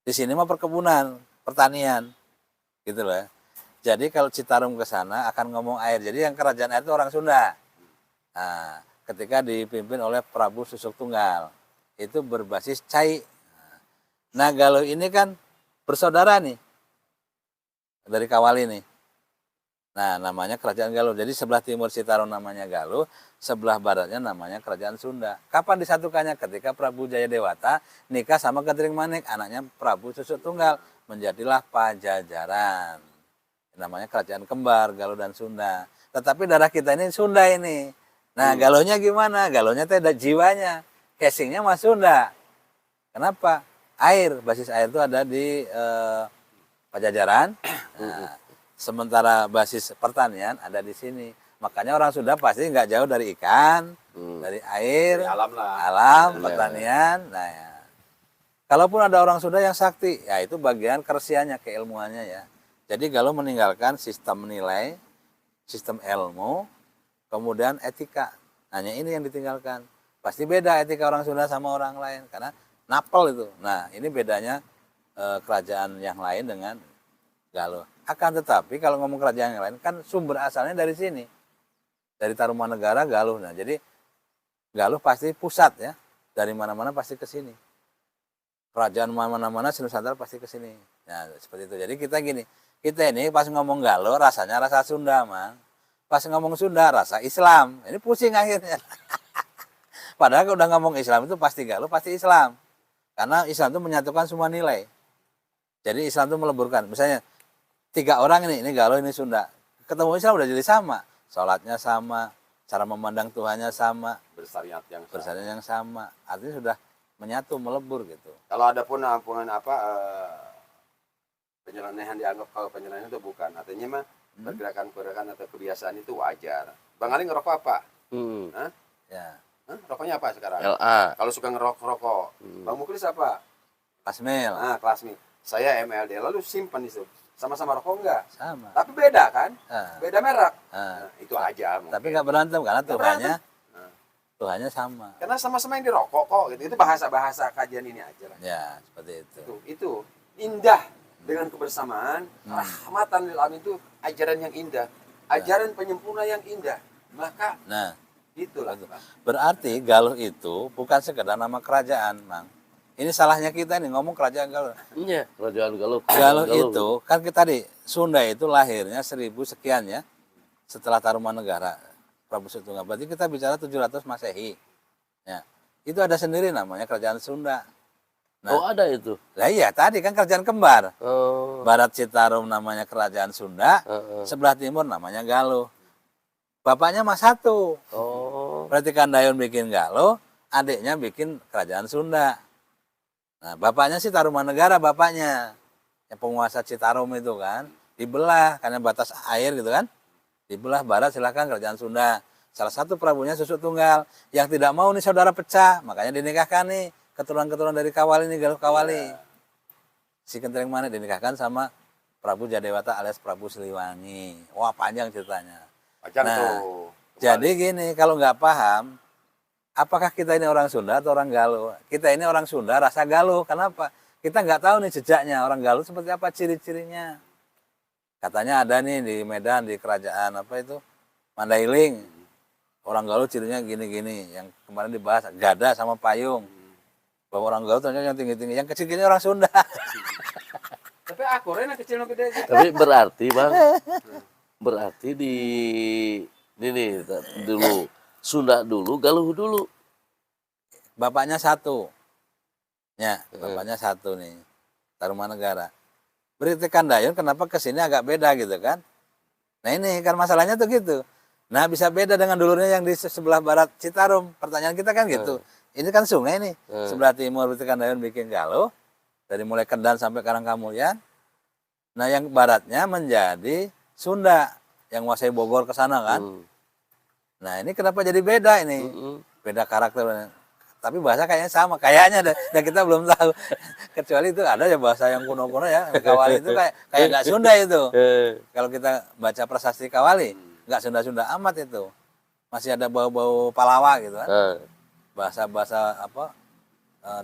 Di sini mah perkebunan, pertanian. Gitu loh ya. Jadi kalau Citarum ke sana akan ngomong air. Jadi yang kerajaan air itu orang Sunda. Nah, ketika dipimpin oleh Prabu Susuk Tunggal. Itu berbasis cai. Nah Galuh ini kan bersaudara nih dari Kawali nih. Nah namanya kerajaan Galuh. Jadi sebelah timur Citarum namanya Galuh, sebelah baratnya namanya kerajaan Sunda. Kapan disatukannya? Ketika Prabu Jayadewata nikah sama Ketering Manik, anaknya Prabu Susuk Tunggal, menjadilah Pajajaran. Namanya kerajaan kembar Galuh dan Sunda. Tetapi darah kita ini Sunda ini. Nah Galuhnya gimana? Galuhnya teh ada jiwanya, casingnya mas Sunda. Kenapa? Air, basis air itu ada di Pajajaran. Nah, sementara basis pertanian ada di sini. Makanya orang Sunda pasti nggak jauh dari ikan, dari air, dari alam pertanian. Nah, ya. Kalaupun ada orang Sunda yang sakti, ya itu bagian kersiannya, keilmuannya ya. Jadi Galuh meninggalkan sistem nilai, sistem ilmu, kemudian etika. Hanya ini yang ditinggalkan. Pasti beda etika orang Sunda sama orang lain karena napel itu. Nah, ini bedanya kerajaan yang lain dengan Galuh. Akan tetapi kalau ngomong kerajaan yang lain kan sumber asalnya dari sini. Dari Tarumanegara Galuh. Nah, jadi Galuh pasti pusat ya. Dari mana-mana pasti ke sini. Kerajaan mana-mana Nusantara pasti ke sini. Nah, seperti itu. Jadi kita gini, kita ini pas ngomong Galuh rasanya rasa Sunda, Mang. Pas ngomong Sunda rasa Islam. Ini pusing akhirnya. Padahal kalau udah ngomong Islam itu pasti Galuh, pasti Islam. Karena Islam itu menyatukan semua nilai. Jadi Islam itu meleburkan. Misalnya 3 orang ini Galuh, ini Sunda. Ketemu Islam udah jadi sama. Sholatnya sama, cara memandang Tuhannya sama. Bersyariat yang sama. Artinya sudah menyatu, melebur gitu. Kalau ada pun penyelewengan dianggap kalau penyelewengan itu bukan, artinya mah pergerakan atau kebiasaan itu wajar. Bang Ali ngerokok apa? Hah? Ya. Hah? Rokoknya apa sekarang? LA. Kalau suka ngerokok. Bang Muklis apa? Plasmil. Klasmi. Saya MLD. Lalu simpan itu. Sama-sama rokok enggak? Sama. Tapi beda kan? Beda merek. Nah, itu aja mungkin. Tapi nggak berantem karena Tuhannya sama. Karena sama-sama yang dirokok kok gitu. Itu bahasa-bahasa kajian ini aja lah. Ya, seperti itu. Itu indah dengan kebersamaan. Rahmatan lil alamin itu ajaran yang indah. Ajaran penyempurna yang indah. Maka itulah. Berarti Galuh itu bukan sekedar nama kerajaan, Mang. Ini salahnya kita nih ngomong kerajaan Galuh. Iya, kerajaan Galuh. Galuh itu kan kita tadi Sunda itu lahirnya 1000 sekian ya setelah Tarumanegara Prabu Sutunggal. Berarti kita bicara 700 Masehi. Ya. Itu ada sendiri namanya kerajaan Sunda. Nah, ada itu. Lah iya, tadi kan kerajaan kembar. Barat Citarum namanya kerajaan Sunda, sebelah timur namanya Galuh. Bapaknya mah satu. Berarti Kandayun bikin Galuh, adiknya bikin kerajaan Sunda. Nah, bapaknya sih Tarumanegara bapaknya. Yang penguasa Citarum itu kan, dibelah karena batas air gitu kan. Dibelah barat silakan kerajaan Sunda. Salah satu prabunya Susuk Tunggal yang tidak mau nih saudara pecah, makanya dinikahkan nih keturunan-keturunan dari Kawali nih, Galuh Kawali. Si Kentreng Manik dinikahkan sama Prabu Jadewata alias Prabu Siliwangi. Wah, panjang ceritanya. Jadi gini, kalau nggak paham, apakah kita ini orang Sunda atau orang Galuh? Kita ini orang Sunda rasa Galuh. Kenapa? Kita nggak tahu nih jejaknya orang Galuh seperti apa ciri-cirinya. Katanya ada nih di Medan, di kerajaan apa itu, Mandailing. Orang Galuh cirinya gini-gini. Yang kemarin dibahas, gada sama payung. Bahwa orang Galuh ternyata yang tinggi-tinggi. Yang kecil-kecil orang Sunda. Tapi akurnya kecil gede. Tapi berarti Bang, berarti ini dulu Sunda dulu, Galuh dulu. Bapaknya satu. Ya, bapaknya satu nih. Tarumanegara. Berarti Kandayun kenapa kesini agak beda gitu kan? Nah ini kan masalahnya tuh gitu. Nah bisa beda dengan dulurnya yang di sebelah barat Citarum. Pertanyaan kita kan gitu. Ini kan sungai nih. Sebelah timur berarti Kandayun bikin Galuh. Dari mulai Kendan sampai Karangkamulyan. Nah yang baratnya menjadi Sunda. Yang menguasai Bogor ke sana kan. Nah ini kenapa jadi beda ini? Beda karakter. Tapi bahasa kayaknya sama. Kayaknya dan kita belum tahu. Kecuali itu ada ya bahasa yang kuno-kuno ya. Kawali itu kayak nggak Sunda itu. Kalau kita baca prasasti Kawali. Nggak Sunda-Sunda amat itu. Masih ada bau-bau Palawa gitu kan. Bahasa-bahasa apa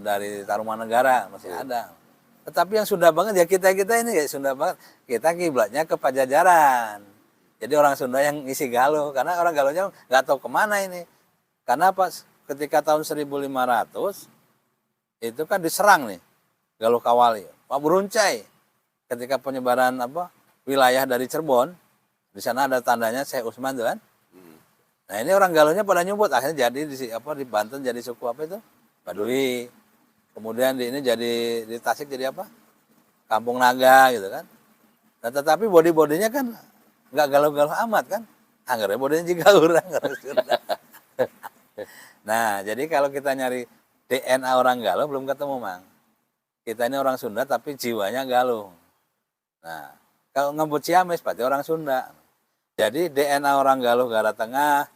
dari Tarumanegara masih ada. Tetapi yang Sunda banget ya kita ini ya Sunda banget. Kita kiblatnya ke Pajajaran. Jadi orang Sunda yang isi Galuh, karena orang Galuhnya nggak tahu kemana ini. Karena pas ketika tahun 1500 itu kan diserang nih Galuh Kawali, Pak Buruncai. Ketika penyebaran wilayah dari Cirebon, di sana ada tandanya Syekh Usman tuh kan. Nah ini orang Galuhnya pada nyumput, akhirnya jadi di Banten jadi suku apa itu? Baduy. Kemudian ini jadi di Tasik jadi apa? Kampung Naga gitu kan. Nah tetapi body-bodinya kan nggak galuh-galuh amat kan, anggarnya bodinya juga orang. Nah jadi kalau kita nyari DNA orang Galuh belum ketemu Mang. Kita ini orang Sunda tapi jiwanya Galuh. Nah kalau ngebut Ciamis berarti orang Sunda. Jadi DNA orang Galuh Gara Tengah,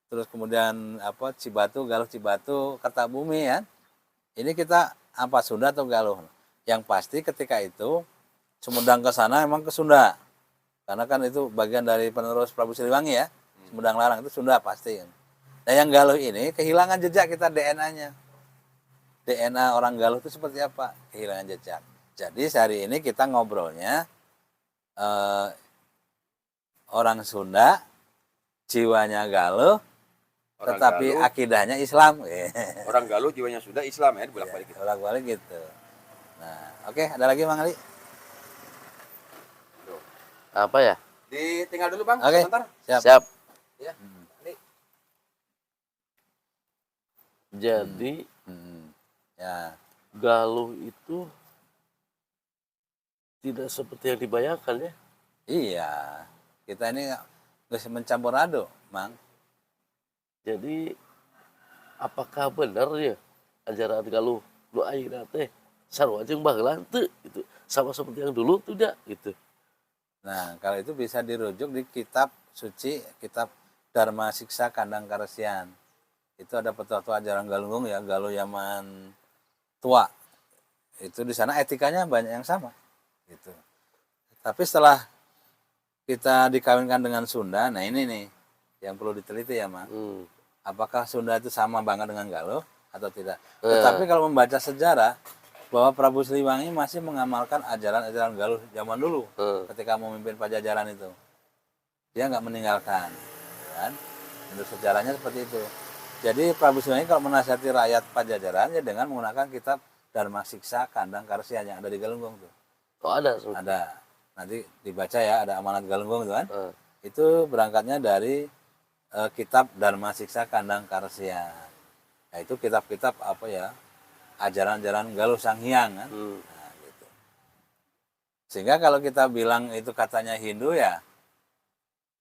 terus kemudian Cibatu, Galuh Cibatu, Kertabumi kan. Ini kita apa Sunda atau Galuh? Yang pasti ketika itu Sumedang ke sana emang ke Sunda. Karena kan itu bagian dari penerus Prabu Siliwangi ya. Sumedang Larang itu Sunda pasti. Nah yang Galuh ini kehilangan jejak kita DNA-nya. DNA orang Galuh itu seperti apa? Kehilangan jejak. Jadi sehari ini kita ngobrolnya orang Sunda, jiwanya Galuh, tetapi Galuh, akidahnya Islam. Orang Galuh jiwanya Sunda Islam ya, bolak-balik gitu. Bolak-balik gitu. Nah, oke, ada lagi Mang Ali? Apa ya? Ditinggal dulu Bang, sebentar. Siap. Ya. Jadi ya. Galuh itu tidak seperti yang dibayangkan ya. Iya. Kita ini nggak mencampur aduk, Mang. Jadi apakah benar ya ajaran Galuh nu ayeuna teh sarua jeung baheula teu gitu. Sama seperti yang dulu tidak gitu. Nah, kalau itu bisa dirujuk di kitab suci, kitab Dharma Siksa Kandang Karesian. Itu ada petua-petua ajaran Galunggung ya, Galuh Yaman tua. Itu di sana etikanya banyak yang sama gitu. Tapi setelah kita dikawinkan dengan Sunda, nah ini nih yang perlu diteliti ya, Mang. Apakah Sunda itu sama banget dengan Galuh atau tidak? Tetapi kalau membaca sejarah bahwa Prabu Siliwangi masih mengamalkan ajaran-ajaran Galuh zaman dulu ketika memimpin Pajajaran itu. Dia nggak meninggalkan, kan? Untuk sejarahnya seperti itu. Jadi Prabu Siliwangi kalau menasihati rakyat Pajajaran ya dengan menggunakan kitab Dharma Siksa Kandang Karesian yang ada di Galunggung tuh. Oh ada. Ada. Nanti dibaca ya, ada amanat Galunggung itu kan. Itu berangkatnya dari kitab Dharma Siksa Kandang Karesian. Nah, itu kitab-kitab apa ya? Ajaran-ajaran Galuh Sanghyang kan. Nah, gitu. Sehingga kalau kita bilang itu katanya Hindu ya,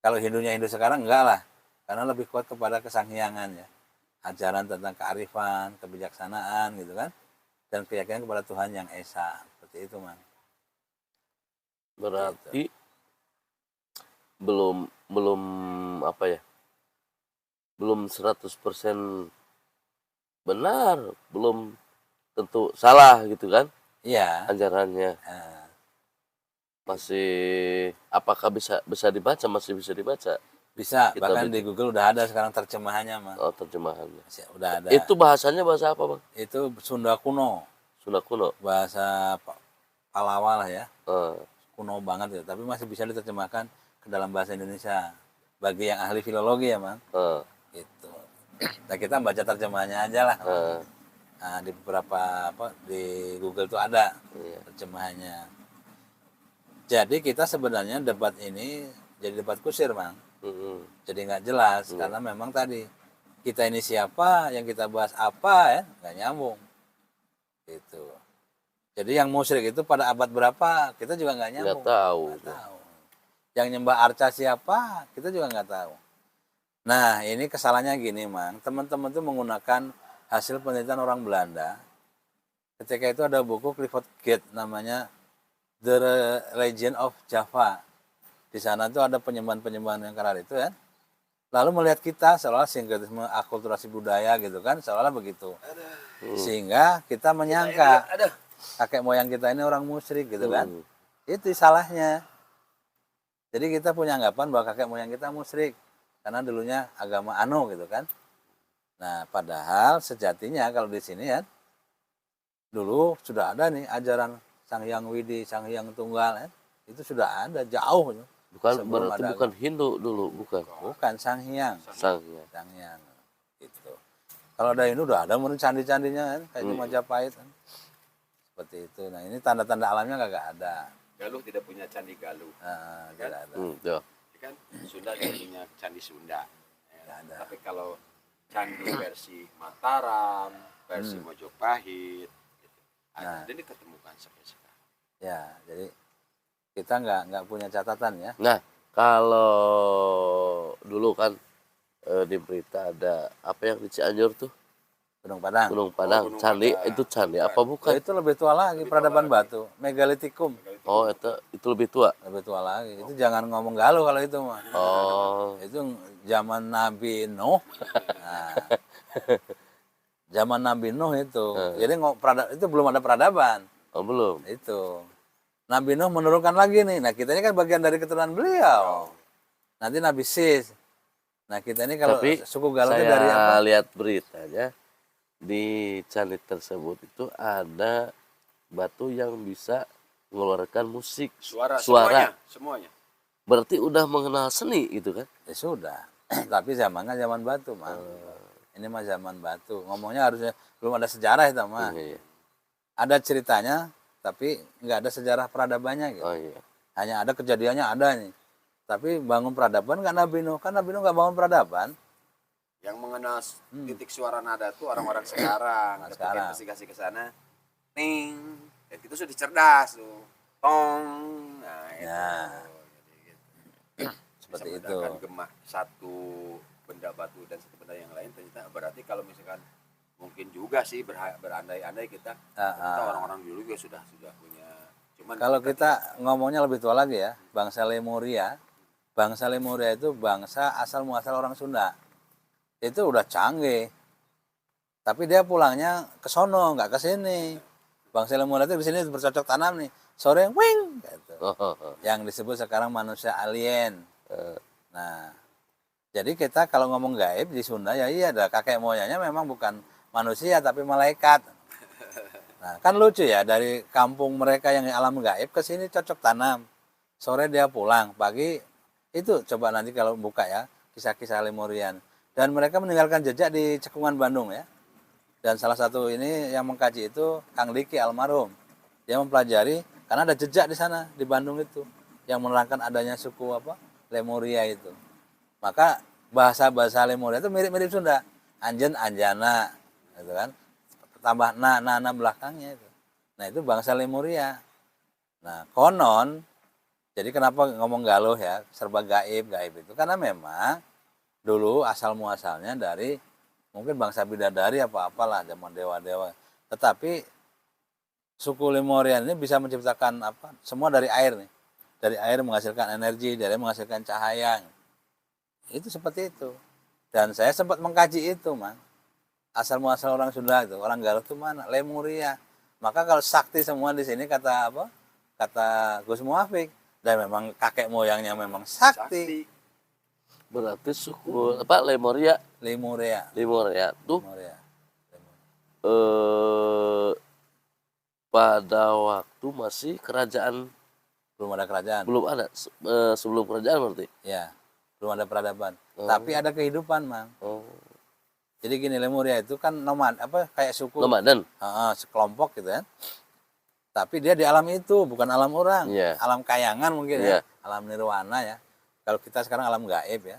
kalau Hindunya Hindu sekarang enggak lah. Karena lebih kuat kepada kesanghiangan ya. Ajaran tentang kearifan, kebijaksanaan gitu kan. Dan keyakinan kepada Tuhan yang esa. Seperti itu, Man. Berarti belum apa ya? Belum 100% benar, belum tentu salah gitu kan? Iya. Ajarannya. Masih apakah bisa dibaca? Masih bisa dibaca? Bisa, bahkan di Google udah ada sekarang terjemahannya, Mang. Oh, terjemahannya. Udah ada. Itu bahasanya bahasa apa, Bang? Itu Sunda kuno. Sunda kuno. Bahasa Palawa lah ya. Kuno banget ya, tapi masih bisa diterjemahkan ke dalam bahasa Indonesia bagi yang ahli filologi ya, Mang. Gitu. Nah, kita baca terjemahannya aja lah. Nah, di beberapa di Google tuh ada terjemahannya. Jadi kita sebenarnya debat ini jadi debat kusir, Mang. Jadi nggak jelas karena memang tadi kita ini siapa, yang kita bahas apa ya, nggak nyambung. Gitu. Jadi yang musyrik itu pada abad berapa kita juga nggak nyambung. Nggak tahu. Yang nyembah arca siapa kita juga nggak tahu. Nah ini kesalahannya gini, Mang. Teman-teman tuh menggunakan hasil penelitian orang Belanda. Ketika itu ada buku Clifford Geertz namanya The Legend of Java. Di sana tuh ada penyembahan-penyembahan yang karar itu kan. Lalu melihat kita seolah sinkretisme akulturasi budaya gitu kan, seolah begitu. Sehingga kita menyangka kakek moyang kita ini orang musyrik gitu kan. Itu salahnya. Jadi kita punya anggapan bahwa kakek moyang kita musyrik karena dulunya agama Ano gitu kan. Nah, padahal sejatinya kalau di sini ya dulu sudah ada nih ajaran Sang Hyang Widi, Sang Hyang Tunggal ya. Itu sudah ada jauh. Berarti bukan Hindu dulu, bukan. Bukan Sang Hyang. Sang Hyang. Gitu. Kalau ada Hindu udah ada mungkin candi-candinya kan, kayak di Majapahit kan. Seperti itu. Nah, ini tanda-tanda alamnya kagak ada. Galuh tidak punya candi Galuh. Tidak ada. Kan Sunda tidak punya candi Sunda. Ada. Tapi kalau candi versi Mataram, versi Mojopahit, gitu. Ada ini ketemukan sampai sekarang. Ya, jadi kita nggak punya catatan ya. Nah, kalau dulu kan di berita ada apa yang di Cianjur tuh? Gunung Padang. Gunung Padang. Candi Padang. itu candi apa bukan? Itu lebih tua lagi, peradaban batu, megalitikum. Oh, itu lebih tua. Lebih tua lagi. Itu jangan ngomong Galuh kalau itu mah. Oh. Itu zaman Nabi Nuh. Nah, zaman Nabi Nuh itu. Jadi itu belum ada peradaban. Oh, belum. Itu. Nabi Nuh menurunkan lagi nih. Nah, kita ini kan bagian dari keturunan beliau. Nanti Nabi Sis. Nah, kita ini kalau suku Galuh itu dari apa? Saya lihat beritanya di candi tersebut itu ada batu yang bisa mengeluarkan musik, suara. Semuanya. Berarti udah mengenal seni gitu kan? Ya sudah. Tapi zamannya zaman batu, Mang. Ini mah zaman batu. Ngomongnya harusnya belum ada sejarah itu, mah. Iya. Ada ceritanya, tapi nggak ada sejarah peradabannya gitu. Oh, iya. Hanya ada kejadiannya ada nih. Tapi bangun peradaban kan Nabi Nuh. Kan Nabi Nuh nggak bangun peradaban. Yang mengenal titik suara nada itu orang-orang sekarang. Sekarang. Investigasi ke sana, ting, dan itu sudah cerdas tuh, tong, nah itu. Ya. Jadi, gitu. Seperti Bisa itu. gemak satu benda batu dan satu benda yang lain ternyata berarti kalau misalkan Mungkin juga sih berandai-andai kita orang-orang dulu juga sudah punya. Cuman kalau kita ngomongnya lebih tua lagi ya, bangsa Lemuria. Bangsa Lemuria itu bangsa asal muasal orang Sunda. Itu udah canggih. Tapi dia pulangnya ke sono, nggak ke sini. Bangsa Lemuria itu di sini bercocok tanam nih. Sore wing gitu. Yang disebut sekarang manusia alien. Nah, jadi kita kalau ngomong gaib di Sunda ya iya ada kakek moyangnya memang bukan manusia tapi malaikat. Nah, kan lucu ya dari kampung mereka yang alam gaib ke sini cocok tanam. Sore dia pulang, pagi itu coba nanti kalau buka ya kisah-kisah Lemurian. Dan mereka meninggalkan jejak di Cekungan Bandung ya. Dan salah satu ini yang mengkaji itu Kang Diki almarhum. Dia mempelajari karena ada jejak di sana di Bandung itu yang menerangkan adanya suku Lemuria itu. Maka bahasa Lemuria itu mirip-mirip Sunda. Anjen, anjana, gitu kan. Tambah na belakangnya itu. Nah itu bangsa Lemuria. Nah konon, jadi kenapa ngomong galuh ya, serba gaib itu. Karena memang dulu asal muasalnya dari mungkin bangsa bidadari apalah zaman dewa-dewa. Tetapi suku Lemurian ini bisa menciptakan semua dari air nih. Dari air menghasilkan energi, dari air menghasilkan cahaya. Itu seperti itu. Dan saya sempat mengkaji itu, Mang. Asal muasal orang Sunda itu, orang Galuh itu mana? Lemuria. Maka kalau sakti semua di sini kata Gus Muafik, dan memang kakek moyangnya memang sakti. Berarti suku Lemuria tuh Lemuria. Pada waktu masih kerajaan belum ada kerajaan. Belum ada sebelum kerajaan berarti. Ya. Belum ada peradaban. Tapi ada kehidupan, Mang. Jadi gini, Lemuria itu kan nomad, kayak suku. Nomaden. Sekelompok gitu kan. Tapi dia di alam itu, bukan alam orang. Yeah. Alam kayangan mungkin ya. Alam nirwana ya. Kalau kita sekarang alam gaib ya.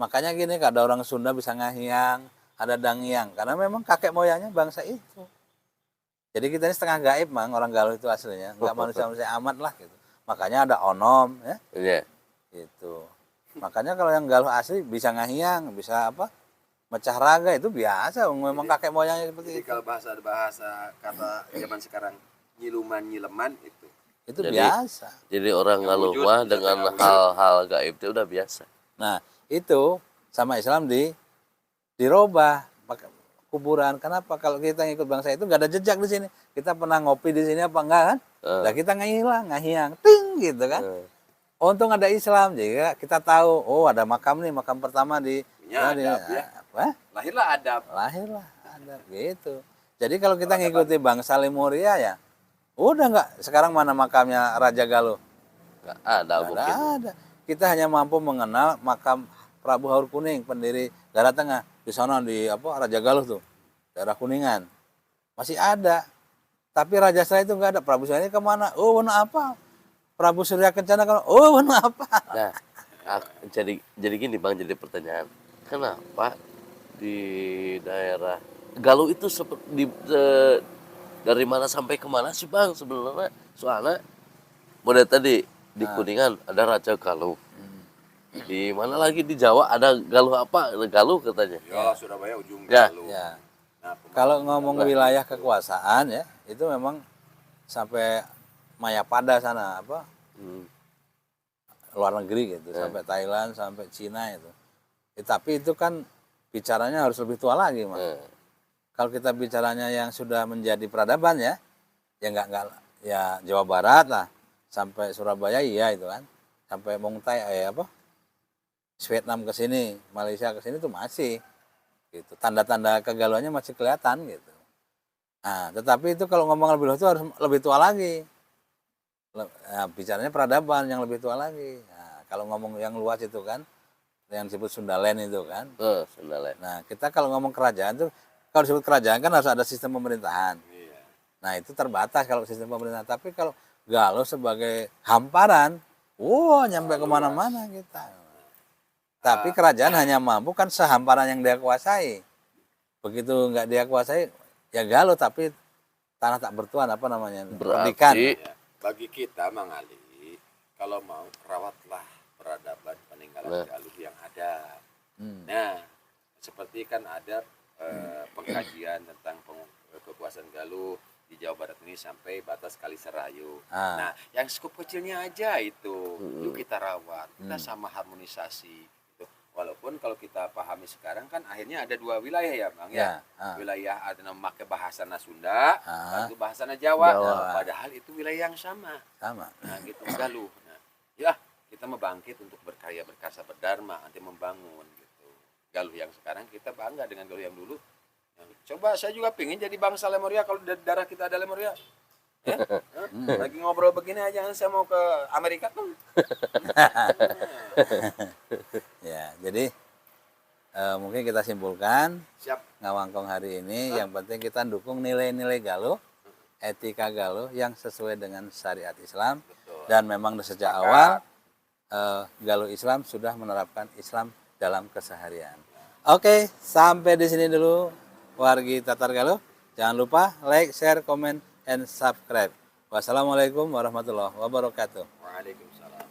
Makanya gini, ada orang Sunda bisa ngahiang, ada dangiang. Karena memang kakek moyangnya bangsa itu. Jadi kita ini setengah gaib, Mang. Orang Galuh itu aslinya. Enggak manusia-manusia amat lah gitu. Makanya ada onom ya. Iya. Gitu. Makanya kalau yang Galuh asli bisa ngahiang, bisa mecah raga itu biasa, memang kakek moyangnya seperti itu. Kalau bahasa kata zaman sekarang nyileman itu biasa. Jadi orang Galuh mah dengan hal-hal gaib itu udah biasa. Nah, itu sama Islam dirobah kuburan. Kenapa? Kalau kita ngikut bangsa itu nggak ada jejak di sini. Kita pernah ngopi di sini apa enggak kan? Nah, kita ngahiang, ting gitu kan. Untung ada Islam, jadi kita tahu, ada makam nih, makam pertama di lahirlah adab gitu. Jadi kalau kita ngikuti bangsa Lemuria ya, udah nggak. Sekarang mana makamnya Raja Galuh? Nggak ada. Kita hanya mampu mengenal makam Prabu Haur Kuning, pendiri Daerah Tengah. Di sana di Raja Galuh tuh, daerah Kuningan. Masih ada. Tapi Raja saya itu nggak ada. Prabu saya ini kemana? Warna apa? Prabu Surya Kencana kan? Warna apa? Nah, jadi gini Bang, jadi pertanyaan. Kenapa di daerah Galuh itu dari mana sampai kemana sih Bang sebenarnya? Soalnya model tadi di Kuningan ada Raja Galuh. Di mana lagi di Jawa ada Galuh apa? Galuh katanya. Ya, Surabaya ujung Galuh. Ya. Nah, kalau ngomong wilayah kekuasaan ya, itu memang sampai Mayapada sana luar negeri gitu, sampai Thailand, sampai Cina itu. Tapi itu kan bicaranya harus lebih tua lagi, Mas. Kalau kita bicaranya yang sudah menjadi peradaban ya enggak ya Jawa Barat lah, sampai Surabaya iya itu kan. Sampai Mongtai Vietnam ke sini, Malaysia ke sini itu masih gitu. Tanda-tanda kegaluannya masih kelihatan gitu. Nah, tetapi itu kalau ngomong lebih luas itu harus lebih tua lagi. Nah, bicaranya peradaban yang lebih tua lagi. Nah, kalau ngomong yang luas itu kan yang disebut Sundaland itu kan. Sundaland. Nah, kita kalau ngomong kerajaan itu, kalau disebut kerajaan kan harus ada sistem pemerintahan. Iya. Nah, itu terbatas kalau sistem pemerintahan. Tapi kalau Galuh sebagai hamparan, nyampe kemana-mana kita. Tapi kerajaan hanya mampu kan sehamparan yang dia kuasai. Begitu nggak dia kuasai, ya Galuh tapi tanah tak bertuan berarti bagi kita Mang Ali, kalau mau rawatlah peradaban peninggalan Galuh yang ada. Nah, seperti kan ada pengkajian tentang kekuasaan Galuh di Jawa Barat ini sampai batas Kali Serayu. Nah, yang skup kecilnya aja itu, yuk kita rawat, kita sama harmonisasi. Gitu. Walaupun kalau kita pahami sekarang kan akhirnya ada 2 wilayah ya Bang ya. Wilayah ada memakai bahasa Sunda, itu bahasa Jawa. Padahal itu wilayah yang sama. Nah, gitu Galuh. Nah, ya kita membangkit untuk berkarya, berkarsa, berdharma, nanti membangun gitu. Galuh yang sekarang kita bangga dengan Galuh yang dulu. Coba saya juga pengen jadi bangsa Lemuria kalau darah kita ada Lemuria. Ya? Lagi ngobrol begini aja saya mau ke Amerika kan. Ya, jadi mungkin kita simpulkan Siap. Ngawangkong hari ini yang penting kita dukung nilai-nilai Galuh, etika Galuh yang sesuai dengan syariat Islam. Betul. Dan memang sejak awal Galuh Islam sudah menerapkan Islam dalam keseharian. Oke, sampai di sini dulu wargi Tatar Galuh. Jangan lupa like, share, comment, and subscribe. Wassalamualaikum warahmatullahi wabarakatuh. Waalaikumsalam.